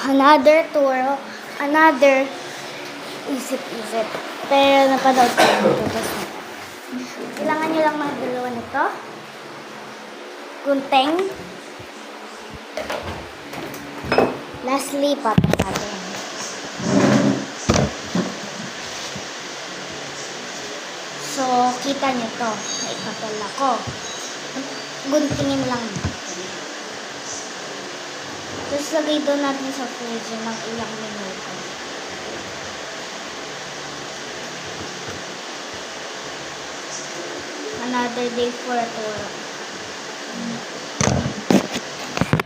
another tour, another isip-isip. Pero napanood ko ito. Kailangan nyo lang mga dalawa nito. Gunting. Lastly, patong natin. So, kita nyo to. Naipapel ako. Guntingin lang natin. Tapos, lagay doon natin sa freezer ng ilang minuto. Another day for a tour.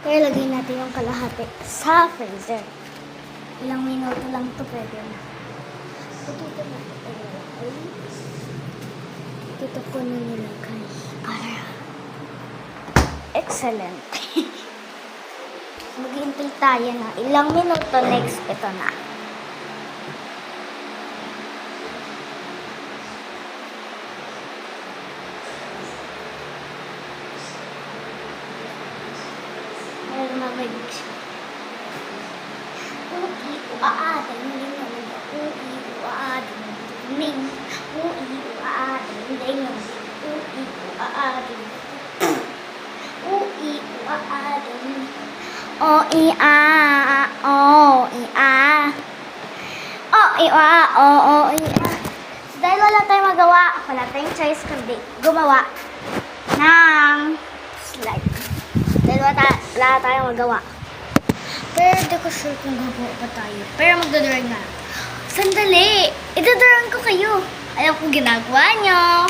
Kaya lagay natin yung kalahati sa freezer. Ilang minuto lang ito pwede na. Dito ko na nilagay. Excellent. Maghihintay tayo na ilang minuto. Next, ito na. Mamagig siya. Dahil wala tayong magawa, wala tayong choice kundi gumawa ng slide. Dahil wala tayong magawa. Pero hindi ko sure kung gagawa pa tayo. Pero magdodrawing na. Sandali! Idodrawing ko kayo. Alam kong ginagawa nyo.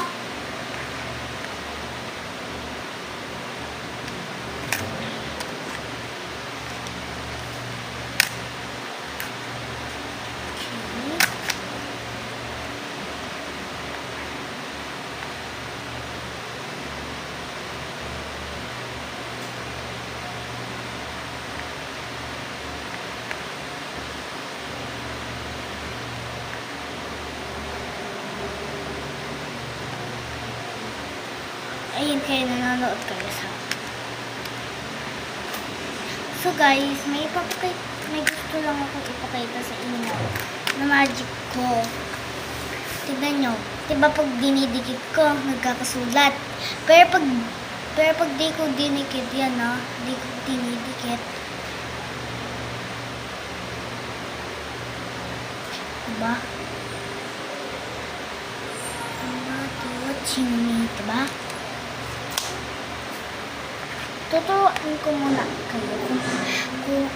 Ayun kayo, nanonood kayo sa. So guys, may gusto lang akong ipakita sa inyo na magic ko. Tignan nyo. Diba pag dinidikit ko, nagkakasulat. Pero pag di ko dinikit yan, ha? Di ko dinidikit. Diba? Watching me, diba? Tuturuan ko muna kayo kung